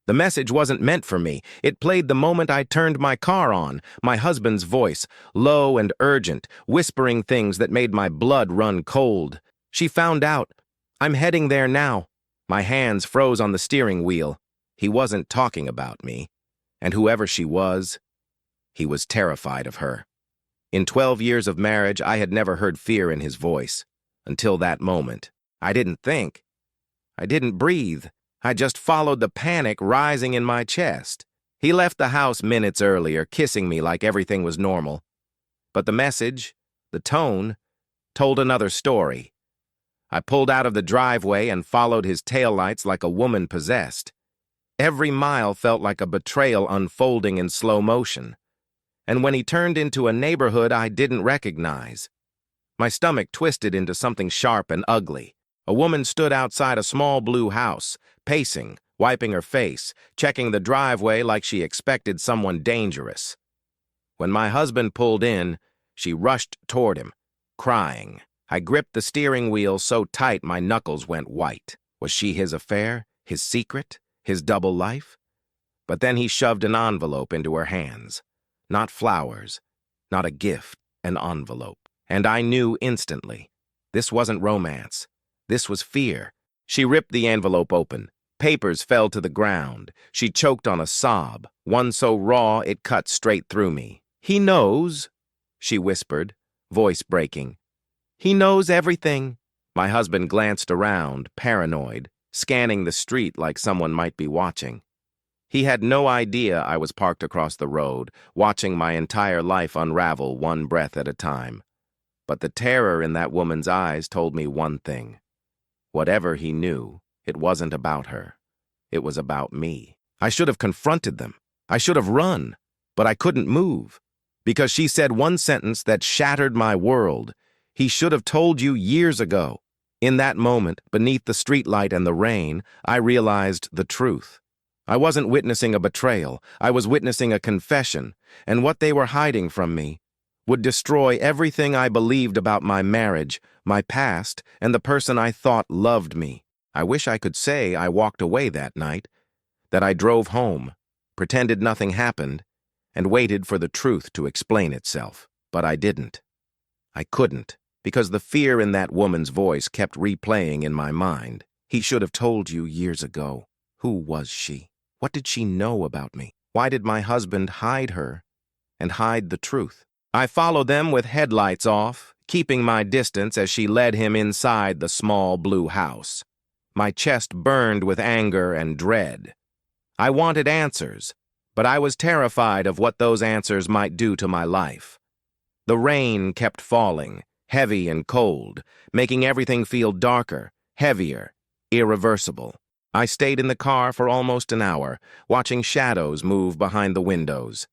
The message wasn't meant for me. It played the moment I turned my car on, my husband's voice, low and urgent, whispering things that made my blood run cold. She found out. I'm heading there now. My hands froze on the steering wheel. He wasn't talking about me. And whoever she was, he was terrified of her. In 12 years of marriage, I had never heard fear in his voice. Until that moment. I didn't think. I didn't breathe. I just followed the panic rising in my chest. He left the house minutes earlier, kissing me like everything was normal. But the message, the tone, told another story. I pulled out of the driveway and followed his taillights like a woman possessed. Every mile felt like a betrayal unfolding in slow motion. And when he turned into a neighborhood I didn't recognize, my stomach twisted into something sharp and ugly. A woman stood outside a small blue house, pacing, wiping her face, checking the driveway like she expected someone dangerous. When my husband pulled in, she rushed toward him, crying. I gripped the steering wheel so tight my knuckles went white. Was she his affair, his secret, his double life? But then he shoved an envelope into her hands. Not flowers, not a gift, an envelope. And I knew instantly. This wasn't romance. This was fear. She ripped the envelope open. Papers fell to the ground. She choked on a sob, one so raw it cut straight through me. He knows, she whispered, voice breaking. He knows everything. My husband glanced around, paranoid, scanning the street like someone might be watching. He had no idea I was parked across the road, watching my entire life unravel one breath at a time. But the terror in that woman's eyes told me one thing. Whatever he knew, it wasn't about her. It was about me. I should have confronted them. I should have run. But I couldn't move. Because she said one sentence that shattered my world. He should have told you years ago. In that moment, beneath the streetlight and the rain, I realized the truth. I wasn't witnessing a betrayal. I was witnessing a confession. And what they were hiding from me would destroy everything I believed about my marriage, my past, and the person I thought loved me. I wish I could say I walked away that night, that I drove home, pretended nothing happened, and waited for the truth to explain itself. But I didn't. I couldn't, because the fear in that woman's voice kept replaying in my mind. He should have told you years ago. Who was she? What did she know about me? Why did my husband hide her and hide the truth? I followed them with headlights off, keeping my distance as she led him inside the small blue house. My chest burned with anger and dread. I wanted answers, but I was terrified of what those answers might do to my life. The rain kept falling, heavy and cold, making everything feel darker, heavier, irreversible. I stayed in the car for almost an hour, watching shadows move behind the windows.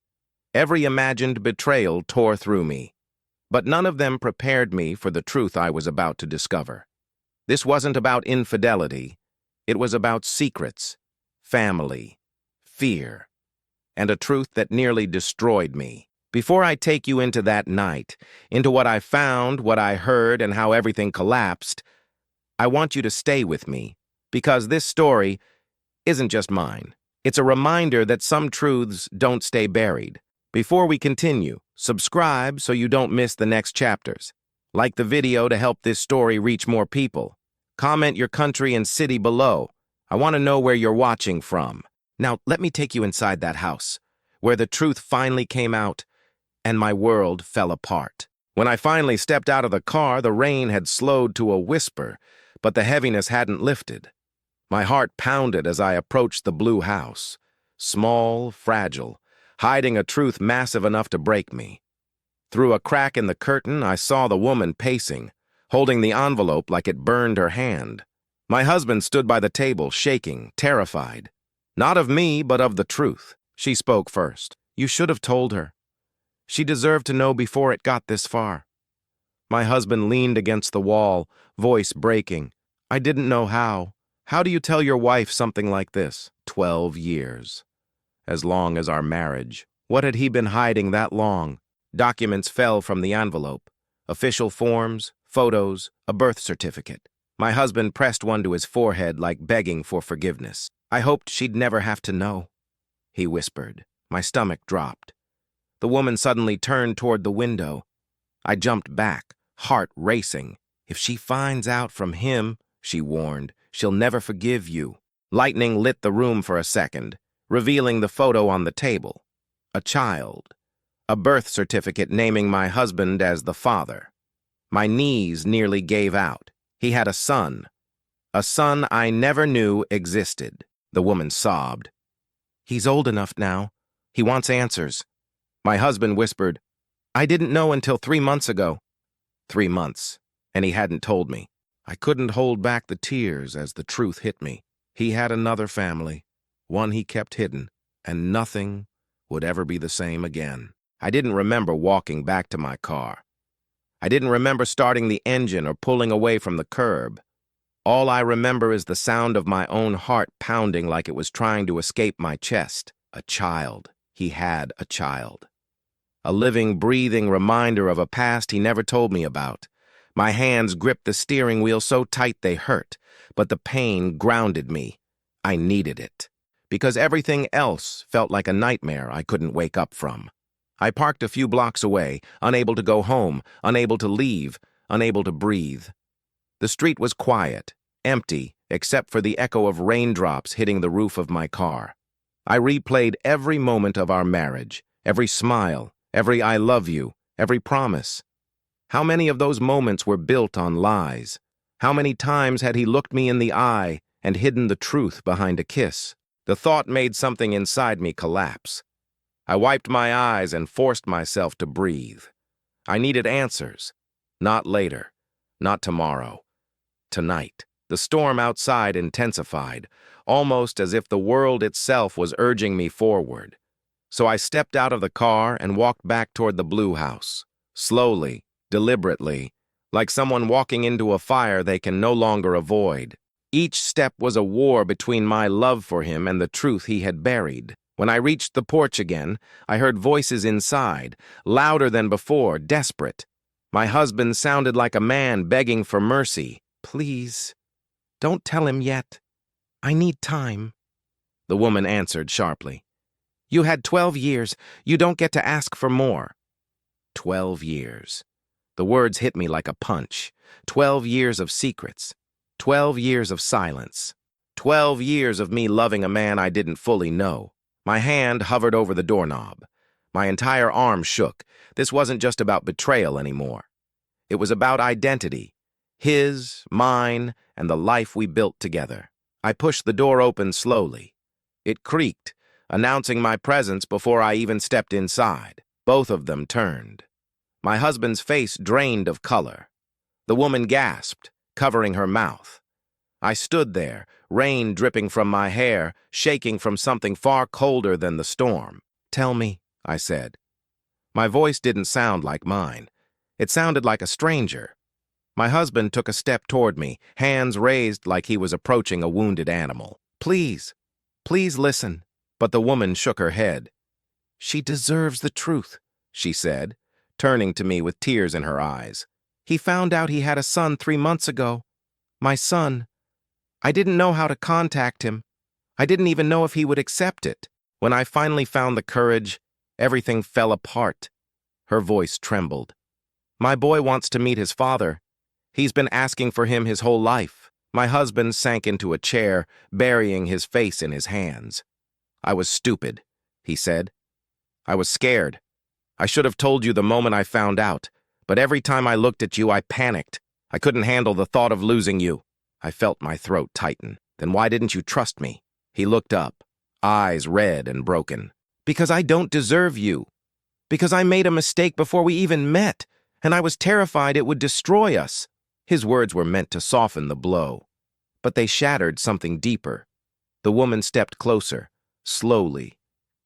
Every imagined betrayal tore through me, but none of them prepared me for the truth I was about to discover. This wasn't about infidelity. It was about secrets, family, fear, and a truth that nearly destroyed me. Before I take you into that night, into what I found, what I heard, and how everything collapsed, I want you to stay with me, because this story isn't just mine. It's a reminder that some truths don't stay buried. Before we continue, subscribe so you don't miss the next chapters. Like the video to help this story reach more people. Comment your country and city below. I want to know where you're watching from. Now, let me take you inside that house, where the truth finally came out, and my world fell apart. When I finally stepped out of the car, the rain had slowed to a whisper, but the heaviness hadn't lifted. My heart pounded as I approached the blue house, small, fragile, hiding a truth massive enough to break me. Through a crack in the curtain, I saw the woman pacing, holding the envelope like it burned her hand. My husband stood by the table, shaking, terrified. Not of me, but of the truth. She spoke first. You should have told her. She deserved to know before it got this far. My husband leaned against the wall, voice breaking. I didn't know how. How do you tell your wife something like this? 12 years. As long as our marriage. What had he been hiding that long? Documents fell from the envelope. Official forms, photos, a birth certificate. My husband pressed one to his forehead like begging for forgiveness. I hoped she'd never have to know, he whispered. My stomach dropped. The woman suddenly turned toward the window. I jumped back, heart racing. If she finds out from him, she warned, she'll never forgive you. Lightning lit the room for a second, revealing the photo on the table. A child. A birth certificate naming my husband as the father. My knees nearly gave out. He had a son. A son I never knew existed. The woman sobbed. He's old enough now. He wants answers. My husband whispered, I didn't know until 3 months ago. 3 months, and he hadn't told me. I couldn't hold back the tears as the truth hit me. He had another family, one he kept hidden, and nothing would ever be the same again. I didn't remember walking back to my car. I didn't remember starting the engine or pulling away from the curb. All I remember is the sound of my own heart pounding like it was trying to escape my chest. A child. He had a child. A living, breathing reminder of a past he never told me about. My hands gripped the steering wheel so tight they hurt, but the pain grounded me. I needed it, because everything else felt like a nightmare I couldn't wake up from. I parked a few blocks away, unable to go home, unable to leave, unable to breathe. The street was quiet, empty, except for the echo of raindrops hitting the roof of my car. I replayed every moment of our marriage, every smile, every I love you, every promise. How many of those moments were built on lies? How many times had he looked me in the eye and hidden the truth behind a kiss? The thought made something inside me collapse. I wiped my eyes and forced myself to breathe. I needed answers. Not later. Not tomorrow. Tonight. The storm outside intensified, almost as if the world itself was urging me forward. So I stepped out of the car and walked back toward the blue house. Slowly, deliberately, like someone walking into a fire they can no longer avoid. Each step was a war between my love for him and the truth he had buried. When I reached the porch again, I heard voices inside, louder than before, desperate. My husband sounded like a man begging for mercy. Please, don't tell him yet. I need time. The woman answered sharply. You had 12 years. You don't get to ask for more. 12 years. The words hit me like a punch. 12 years of secrets. 12 years of silence. 12 years of me loving a man I didn't fully know. My hand hovered over the doorknob. My entire arm shook. This wasn't just about betrayal anymore. It was about identity. His, mine, and the life we built together. I pushed the door open slowly. It creaked, announcing my presence before I even stepped inside. Both of them turned. My husband's face drained of color. The woman gasped, covering her mouth. I stood there, rain dripping from my hair, shaking from something far colder than the storm. Tell me, I said. My voice didn't sound like mine. It sounded like a stranger. My husband took a step toward me, hands raised like he was approaching a wounded animal. Please, please listen. But the woman shook her head. She deserves the truth, she said, turning to me with tears in her eyes. He found out he had a son 3 months ago. My son. I didn't know how to contact him. I didn't even know if he would accept it. When I finally found the courage, everything fell apart. Her voice trembled. My boy wants to meet his father. He's been asking for him his whole life. My husband sank into a chair, burying his face in his hands. I was stupid, he said. I was scared. I should have told you the moment I found out, but every time I looked at you, I panicked. I couldn't handle the thought of losing you. I felt my throat tighten. Then why didn't you trust me? He looked up, eyes red and broken. Because I don't deserve you. Because I made a mistake before we even met, and I was terrified it would destroy us. His words were meant to soften the blow, but they shattered something deeper. The woman stepped closer, slowly,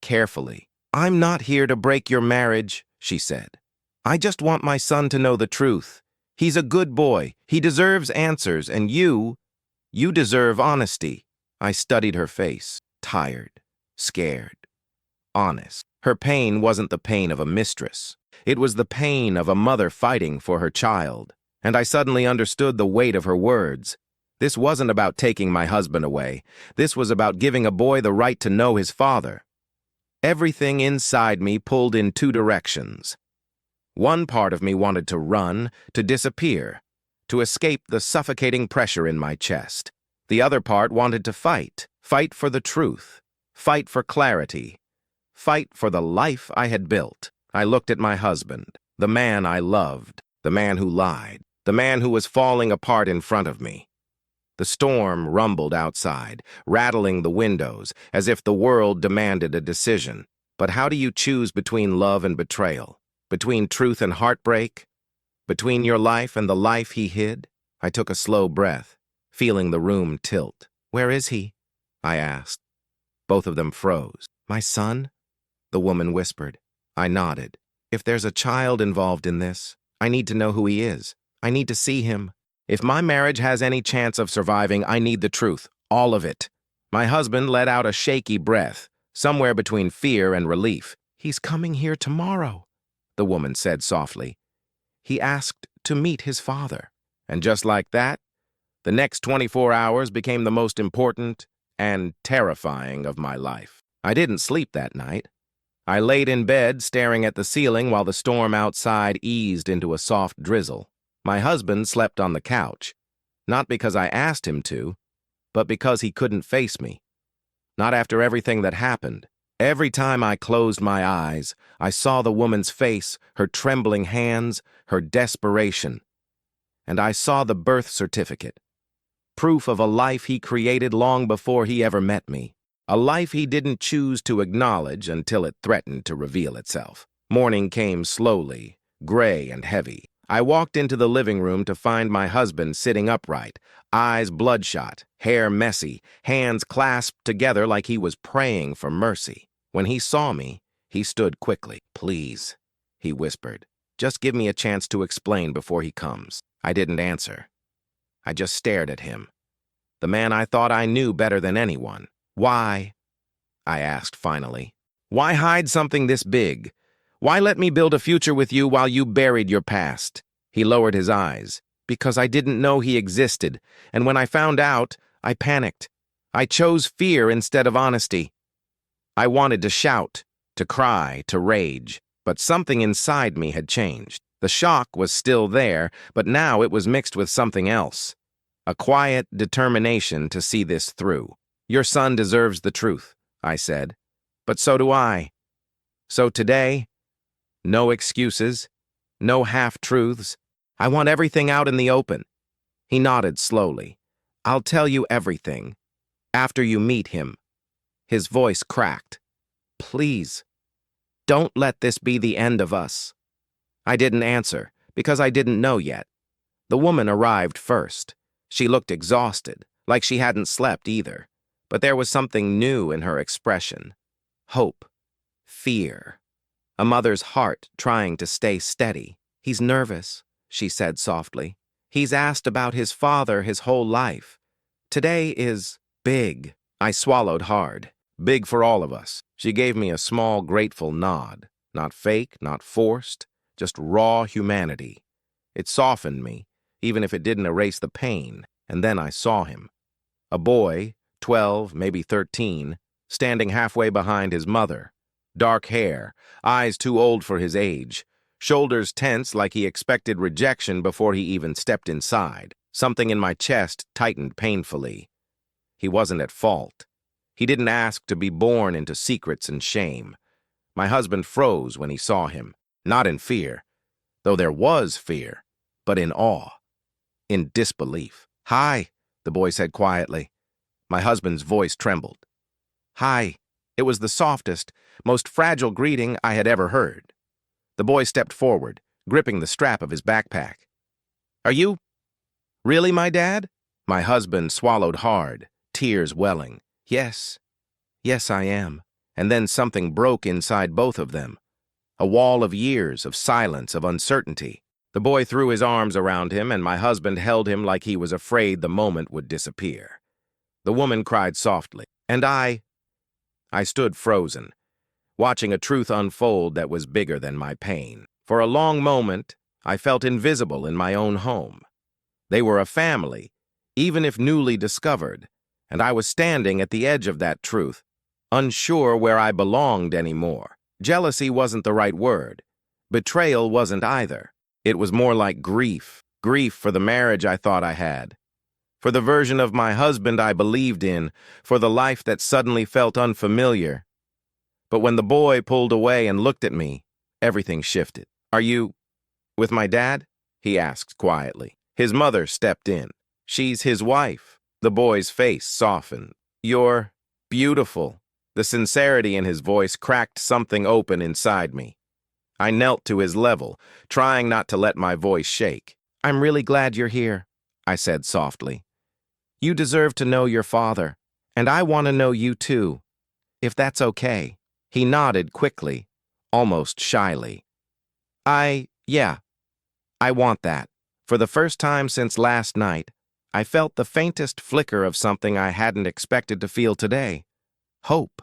carefully. I'm not here to break your marriage, she said. I just want my son to know the truth. He's a good boy. He deserves answers, and you deserve honesty. I studied her face, tired, scared, honest. Her pain wasn't the pain of a mistress. It was the pain of a mother fighting for her child. And I suddenly understood the weight of her words. This wasn't about taking my husband away. This was about giving a boy the right to know his father. Everything inside me pulled in two directions. One part of me wanted to run, to disappear, to escape the suffocating pressure in my chest. The other part wanted to fight for the truth, fight for clarity, fight for the life I had built. I looked at my husband, the man I loved, the man who lied, the man who was falling apart in front of me. The storm rumbled outside, rattling the windows, as if the world demanded a decision. But how do you choose between love and betrayal? Between truth and heartbreak? Between your life and the life he hid? I took a slow breath, feeling the room tilt. "Where is he?" I asked. Both of them froze. "My son?" the woman whispered. I nodded. "If there's a child involved in this, I need to know who he is. I need to see him. If my marriage has any chance of surviving, I need the truth, all of it." My husband let out a shaky breath, somewhere between fear and relief. "He's coming here tomorrow," the woman said softly. "He asked to meet his father." And just like that, the next 24 hours became the most important and terrifying of my life. I didn't sleep that night. I laid in bed staring at the ceiling while the storm outside eased into a soft drizzle. My husband slept on the couch, not because I asked him to, but because he couldn't face me. Not after everything that happened. Every time I closed my eyes, I saw the woman's face, her trembling hands, her desperation. And I saw the birth certificate, proof of a life he created long before he ever met me. A life he didn't choose to acknowledge until it threatened to reveal itself. Morning came slowly, gray and heavy. I walked into the living room to find my husband sitting upright, eyes bloodshot, hair messy, hands clasped together like he was praying for mercy. When he saw me, he stood quickly. "Please," he whispered, "just give me a chance to explain before he comes." I didn't answer. I just stared at him, the man I thought I knew better than anyone. "Why?" I asked finally. "Why hide something this big? Why let me build a future with you while you buried your past?" He lowered his eyes. "Because I didn't know he existed, and when I found out, I panicked. I chose fear instead of honesty. I wanted to shout, to cry, to rage, but something inside me had changed. The shock was still there, but now it was mixed with something else. A quiet determination to see this through. "Your son deserves the truth," I said. "But so do I. So today, no excuses, no half-truths. I want everything out in the open." He nodded slowly. "I'll tell you everything. After you meet him." His voice cracked. "Please, don't let this be the end of us." I didn't answer, because I didn't know yet. The woman arrived first. She looked exhausted, like she hadn't slept either. But there was something new in her expression. Hope. Fear. A mother's heart trying to stay steady. "He's nervous," she said softly. "He's asked about his father his whole life. Today is big." I swallowed hard. Big for all of us. She gave me a small, grateful nod. Not fake, not forced, just raw humanity. It softened me, even if it didn't erase the pain. And then I saw him. A boy, 12, maybe 13, standing halfway behind his mother. Dark hair, eyes too old for his age, shoulders tense like he expected rejection before he even stepped inside. Something in my chest tightened painfully. He wasn't at fault. He didn't ask to be born into secrets and shame. My husband froze when he saw him, not in fear, though there was fear, but in awe, in disbelief. "Hi," the boy said quietly. My husband's voice trembled. "Hi." It was the softest, most fragile greeting I had ever heard. The boy stepped forward, gripping the strap of his backpack. "Are you really my dad?" My husband swallowed hard, tears welling. Yes, I am." And then something broke inside both of them. A wall of years, of silence, of uncertainty. The boy threw his arms around him, and my husband held him like he was afraid the moment would disappear. The woman cried softly, and I stood frozen, watching a truth unfold that was bigger than my pain. For a long moment, I felt invisible in my own home. They were a family, even if newly discovered, and I was standing at the edge of that truth, unsure where I belonged anymore. Jealousy wasn't the right word. Betrayal wasn't either. It was more like grief. Grief for the marriage I thought I had, for the version of my husband I believed in, for the life that suddenly felt unfamiliar. But when the boy pulled away and looked at me, everything shifted. "Are you with my dad?" he asked quietly. His mother stepped in. "She's his wife." The boy's face softened. "You're beautiful." The sincerity in his voice cracked something open inside me. I knelt to his level, trying not to let my voice shake. "I'm really glad you're here," I said softly. "You deserve to know your father, and I want to know you too, if that's okay." He nodded quickly, almost shyly. Yeah, I want that." For the first time since last night, I felt the faintest flicker of something I hadn't expected to feel today. Hope.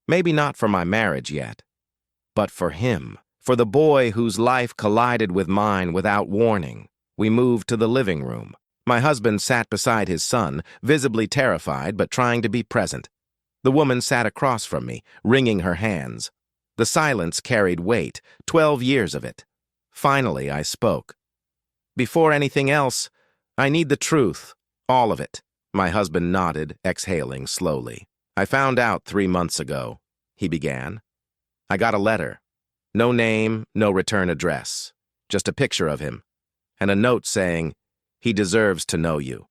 Maybe not for my marriage yet, but for him, for the boy whose life collided with mine without warning. We moved to the living room. My husband sat beside his son, visibly terrified but trying to be present. The woman sat across from me, wringing her hands. The silence carried weight, 12 years of it. Finally, I spoke. "Before anything else, I need the truth, all of it." My husband nodded, exhaling slowly. "I found out 3 months ago," he began. "I got a letter. No name, no return address. Just a picture of him, and a note saying, 'He deserves to know you.'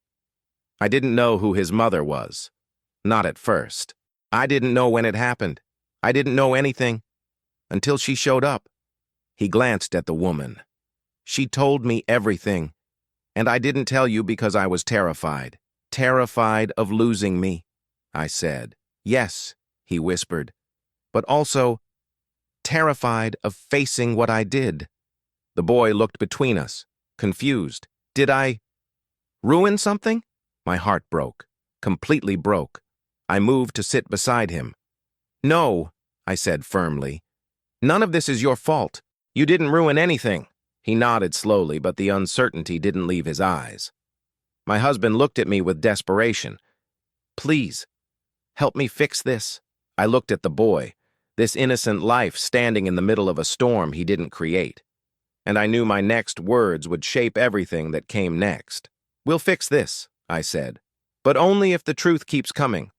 I didn't know who his mother was. Not at first. I didn't know when it happened. I didn't know anything until she showed up." He glanced at the woman. "She told me everything, and I didn't tell you because I was terrified. Terrified of losing me," I said. "Yes," he whispered, "but also terrified of facing what I did." The boy looked between us, confused. "Did I ruin something?" My heart broke, completely broke. I moved to sit beside him. "No," I said firmly. "None of this is your fault. You didn't ruin anything." He nodded slowly, but the uncertainty didn't leave his eyes. My husband looked at me with desperation. "Please, help me fix this." I looked at the boy, this innocent life standing in the middle of a storm he didn't create. And I knew my next words would shape everything that came next. "We'll fix this," I said, "but only if the truth keeps coming.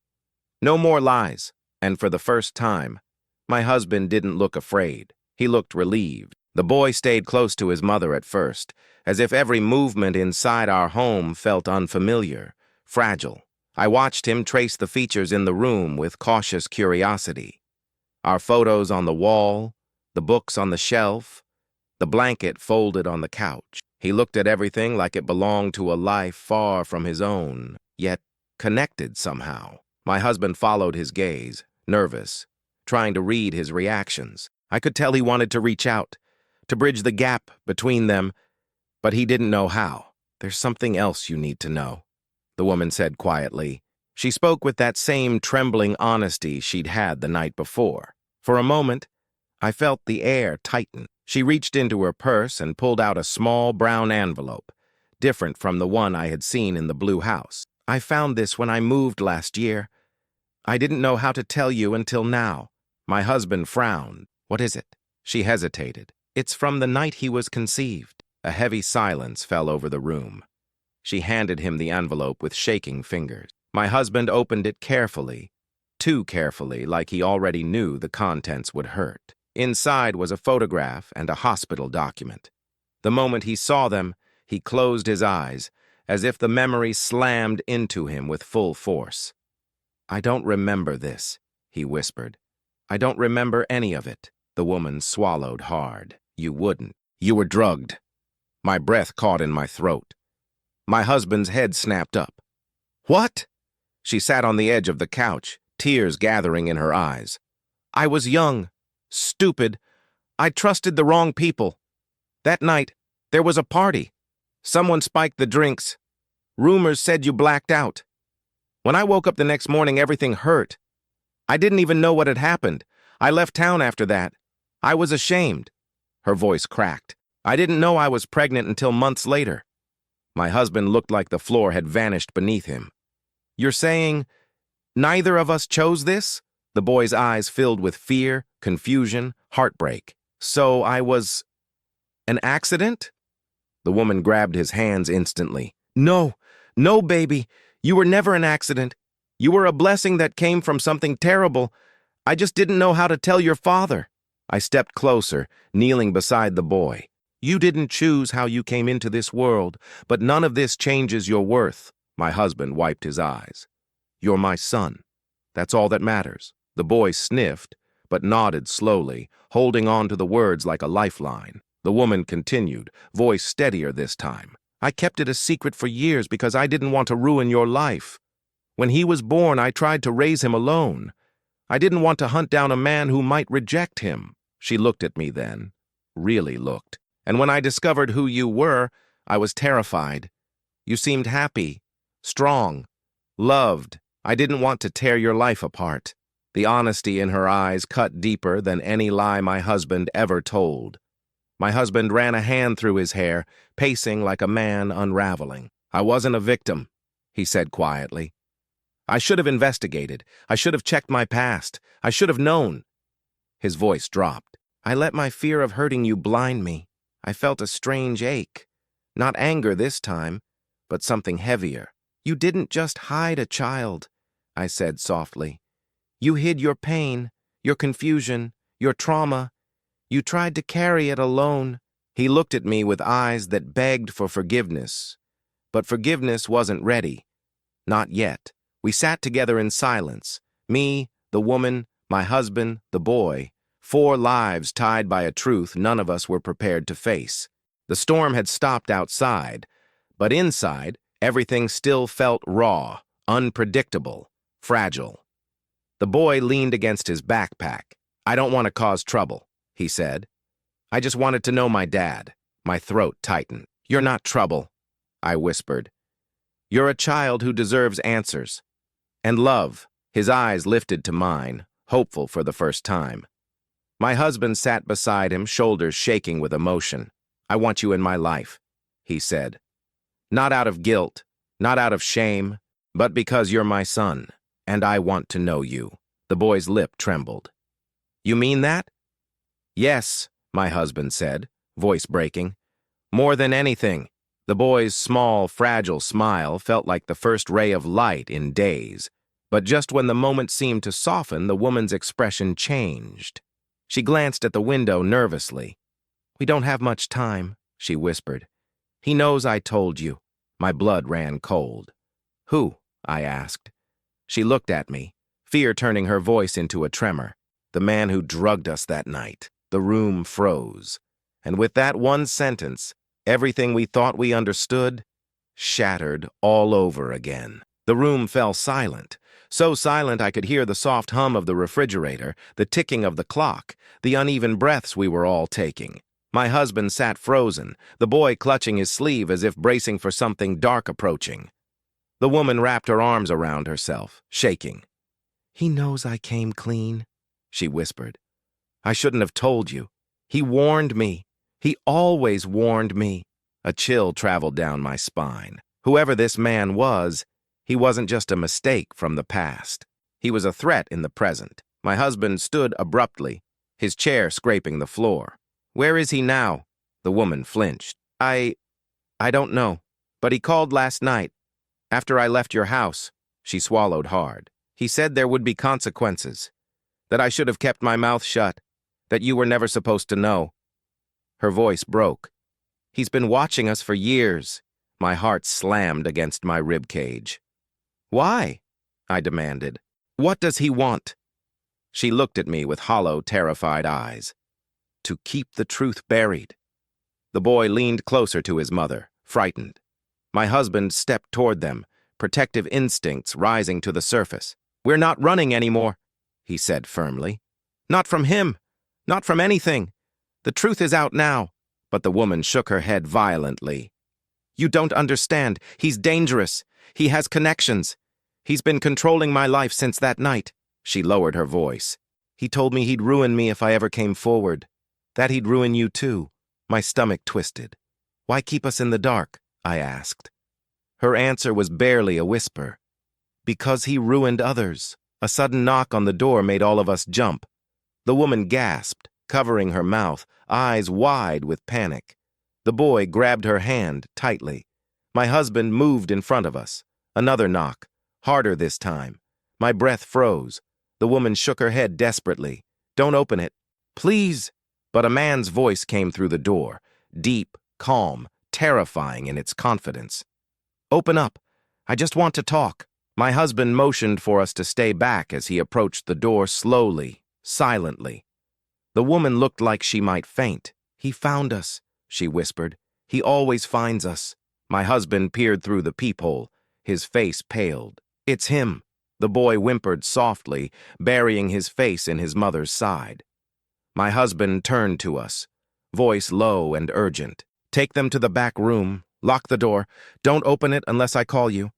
No more lies." And for the first time, my husband didn't look afraid. He looked relieved. The boy stayed close to his mother at first, as if every movement inside our home felt unfamiliar, fragile. I watched him trace the features in the room with cautious curiosity. Our photos on the wall, the books on the shelf, the blanket folded on the couch. He looked at everything like it belonged to a life far from his own, yet connected somehow. My husband followed his gaze, nervous, trying to read his reactions. I could tell he wanted to reach out, to bridge the gap between them, but he didn't know how. "There's something else you need to know," the woman said quietly. She spoke with that same trembling honesty she'd had the night before. For a moment, I felt the air tighten. She reached into her purse and pulled out a small brown envelope, different from the one I had seen in the blue house. "I found this when I moved last year. I didn't know how to tell you until now." My husband frowned. "What is it?" She hesitated. "It's from the night he was conceived." A heavy silence fell over the room. She handed him the envelope with shaking fingers. My husband opened it carefully, too carefully, like he already knew the contents would hurt. Inside was a photograph and a hospital document. The moment he saw them, he closed his eyes, as if the memory slammed into him with full force. "I don't remember this," he whispered. "I don't remember any of it." The woman swallowed hard. "You wouldn't. You were drugged." My breath caught in my throat. My husband's head snapped up. "What?" She sat on the edge of the couch, tears gathering in her eyes. "I was young, stupid. I trusted the wrong people. That night, there was a party. Someone spiked the drinks. Rumors said you blacked out. When I woke up the next morning, everything hurt. I didn't even know what had happened. I left town after that. I was ashamed." Her voice cracked. "I didn't know I was pregnant until months later. My husband looked like the floor had vanished beneath him. You're saying neither of us chose this? The boy's eyes filled with fear, confusion, heartbreak. So I was an accident? The woman grabbed his hands instantly. No, no, baby. You were never an accident. You were a blessing that came from something terrible. I just didn't know how to tell your father. I stepped closer, kneeling beside the boy. You didn't choose how you came into this world, but none of this changes your worth. My husband wiped his eyes. You're my son. That's all that matters. The boy sniffed, but nodded slowly, holding on to the words like a lifeline. The woman continued, voice steadier this time. I kept it a secret for years because I didn't want to ruin your life. When he was born, I tried to raise him alone. I didn't want to hunt down a man who might reject him. She looked at me then, really looked. And when I discovered who you were, I was terrified. You seemed happy, strong, loved. I didn't want to tear your life apart. The honesty in her eyes cut deeper than any lie my husband ever told. My husband ran a hand through his hair, pacing like a man unraveling. I wasn't a victim, he said quietly. I should have investigated. I should have checked my past. I should have known. His voice dropped. I let my fear of hurting you blind me. I felt a strange ache. Not anger this time, but something heavier. You didn't just hide a child, I said softly. You hid your pain, your confusion, your trauma. You tried to carry it alone. He looked at me with eyes that begged for forgiveness. But forgiveness wasn't ready. Not yet. We sat together in silence. Me, the woman, my husband, the boy. 4 lives tied by a truth none of us were prepared to face. The storm had stopped outside, but inside, everything still felt raw, unpredictable, fragile. The boy leaned against his backpack. I don't want to cause trouble, he said. I just wanted to know my dad. My throat tightened. You're not trouble, I whispered. You're a child who deserves answers. And love. His eyes lifted to mine, hopeful for the first time. My husband sat beside him, shoulders shaking with emotion. I want you in my life, he said. Not out of guilt, not out of shame, but because you're my son, and I want to know you. The boy's lip trembled. You mean that? Yes, my husband said, voice breaking. More than anything. The boy's small, fragile smile felt like the first ray of light in days. But just when the moment seemed to soften, the woman's expression changed. She glanced at the window nervously. We don't have much time, she whispered. He knows I told you. My blood ran cold. Who? I asked. She looked at me, fear turning her voice into a tremor. The man who drugged us that night. The room froze. And with that one sentence, everything we thought we understood shattered all over again. The room fell silent. So silent I could hear the soft hum of the refrigerator, the ticking of the clock, the uneven breaths we were all taking. My husband sat frozen, the boy clutching his sleeve as if bracing for something dark approaching. The woman wrapped her arms around herself, shaking. He knows I came clean, she whispered. I shouldn't have told you. He warned me. He always warned me. A chill traveled down my spine. Whoever this man was, he wasn't just a mistake from the past. He was a threat in the present. My husband stood abruptly, his chair scraping the floor. Where is he now? The woman flinched. I don't know, but he called last night, after I left your house. She swallowed hard. He said there would be consequences, that I should have kept my mouth shut, that you were never supposed to know. Her voice broke. He's been watching us for years. My heart slammed against my rib cage. Why? I demanded. What does he want? She looked at me with hollow, terrified eyes. To keep the truth buried. The boy leaned closer to his mother, frightened. My husband stepped toward them, protective instincts rising to the surface. We're not running anymore, he said firmly. Not from him. Not from anything. The truth is out now. But the woman shook her head violently. You don't understand. He's dangerous. He has connections. He's been controlling my life since that night. She lowered her voice. He told me he'd ruin me if I ever came forward. That he'd ruin you too. My stomach twisted. Why keep us in the dark? I asked. Her answer was barely a whisper. Because he ruined others. A sudden knock on the door made all of us jump. The woman gasped, covering her mouth, eyes wide with panic. The boy grabbed her hand tightly. My husband moved in front of us. Another knock, harder this time. My breath froze. The woman shook her head desperately. Don't open it. Please. But a man's voice came through the door, deep, calm, terrifying in its confidence. Open up. I just want to talk. My husband motioned for us to stay back as he approached the door slowly, silently. The woman looked like she might faint. He found us, she whispered. He always finds us. My husband peered through the peephole. His face paled. It's him. The boy whimpered softly, burying his face in his mother's side. My husband turned to us, voice low and urgent. Take them to the back room. Lock the door. Don't open it unless I call you.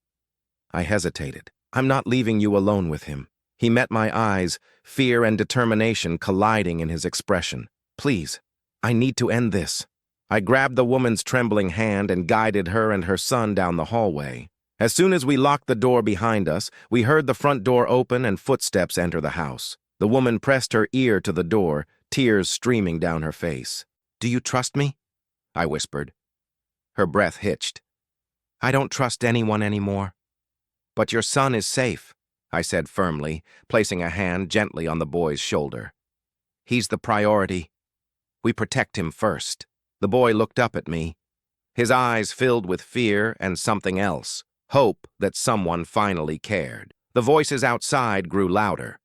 I hesitated. I'm not leaving you alone with him. He met my eyes, fear and determination colliding in his expression. Please, I need to end this. I grabbed the woman's trembling hand and guided her and her son down the hallway. As soon as we locked the door behind us, we heard the front door open and footsteps enter the house. The woman pressed her ear to the door, tears streaming down her face. Do you trust me? I whispered. Her breath hitched. I don't trust anyone anymore. But your son is safe, I said firmly, placing a hand gently on the boy's shoulder. He's the priority. We protect him first. The boy looked up at me, his eyes filled with fear and something else, hope that someone finally cared. The voices outside grew louder.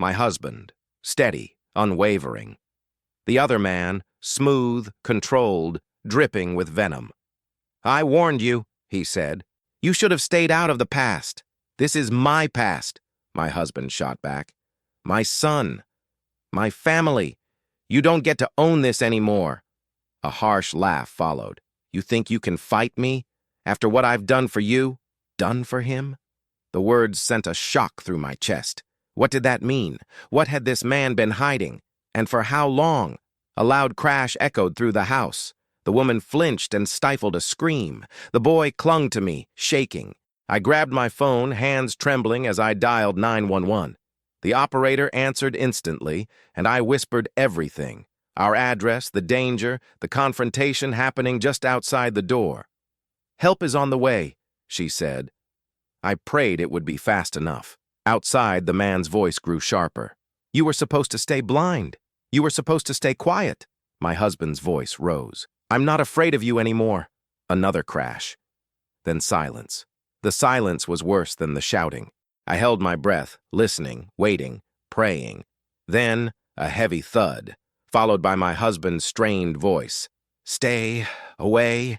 My husband, steady, unwavering. The other man, smooth, controlled, dripping with venom. I warned you, he said. You should have stayed out of the past. This is my past, my husband shot back. My son. My family. You don't get to own this anymore. A harsh laugh followed. You think you can fight me? After what I've done for you? Done for him? The words sent a shock through my chest. What did that mean? What had this man been hiding? And for how long? A loud crash echoed through the house. The woman flinched and stifled a scream. The boy clung to me, shaking. I grabbed my phone, hands trembling as I dialed 911. The operator answered instantly, and I whispered everything. Our address, the danger, the confrontation happening just outside the door. Help is on the way, she said. I prayed it would be fast enough. Outside, the man's voice grew sharper. You were supposed to stay blind. You were supposed to stay quiet. My husband's voice rose. I'm not afraid of you anymore. Another crash. Then silence. The silence was worse than the shouting. I held my breath, listening, waiting, praying. Then, a heavy thud, followed by my husband's strained voice. Stay away.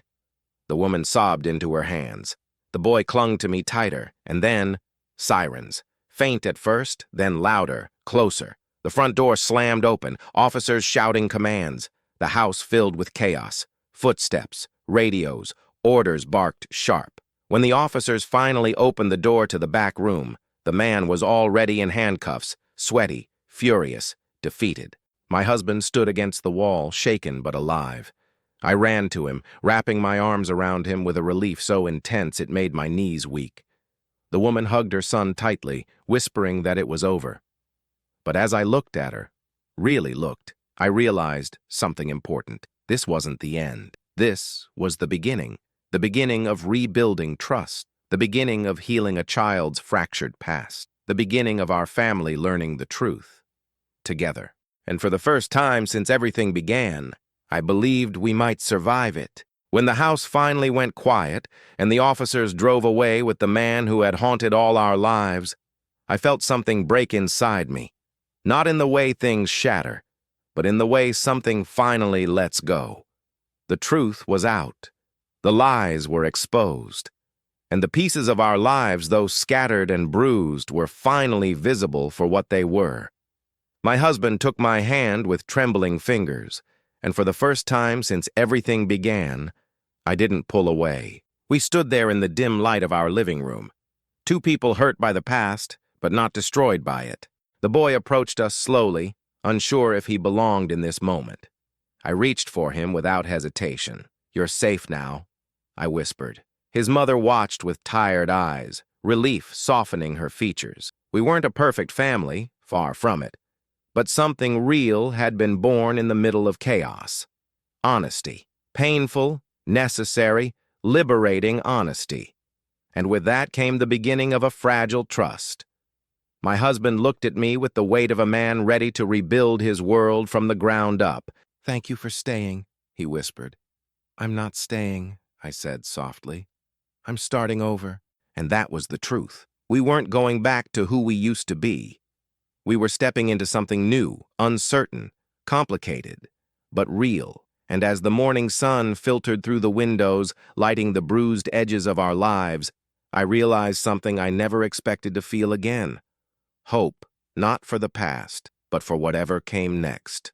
The woman sobbed into her hands. The boy clung to me tighter, and then, sirens. Faint at first, then louder, closer. The front door slammed open, officers shouting commands. The house filled with chaos. Footsteps, radios, orders barked sharp. When the officers finally opened the door to the back room, the man was already in handcuffs, sweaty, furious, defeated. My husband stood against the wall, shaken but alive. I ran to him, wrapping my arms around him with a relief so intense it made my knees weak. The woman hugged her son tightly, whispering that it was over. But as I looked at her, really looked, I realized something important. This wasn't the end. This was the beginning of rebuilding trust, the beginning of healing a child's fractured past, the beginning of our family learning the truth together. And for the first time since everything began, I believed we might survive it. When the house finally went quiet and the officers drove away with the man who had haunted all our lives, I felt something break inside me. Not in the way things shatter, but in the way something finally lets go. The truth was out. The lies were exposed. And the pieces of our lives, though scattered and bruised, were finally visible for what they were. My husband took my hand with trembling fingers, and for the first time since everything began, I didn't pull away. We stood there in the dim light of our living room. Two people hurt by the past, but not destroyed by it. The boy approached us slowly, unsure if he belonged in this moment. I reached for him without hesitation. You're safe now, I whispered. His mother watched with tired eyes, relief softening her features. We weren't a perfect family, far from it, but something real had been born in the middle of chaos. Honesty. Painful, necessary, liberating honesty. And with that came the beginning of a fragile trust. My husband looked at me with the weight of a man ready to rebuild his world from the ground up. "Thank you for staying," he whispered. "I'm not staying," I said softly. "I'm starting over." And that was the truth. We weren't going back to who we used to be. We were stepping into something new, uncertain, complicated, but real. And as the morning sun filtered through the windows, lighting the bruised edges of our lives, I realized something I never expected to feel again. Hope, not for the past, but for whatever came next.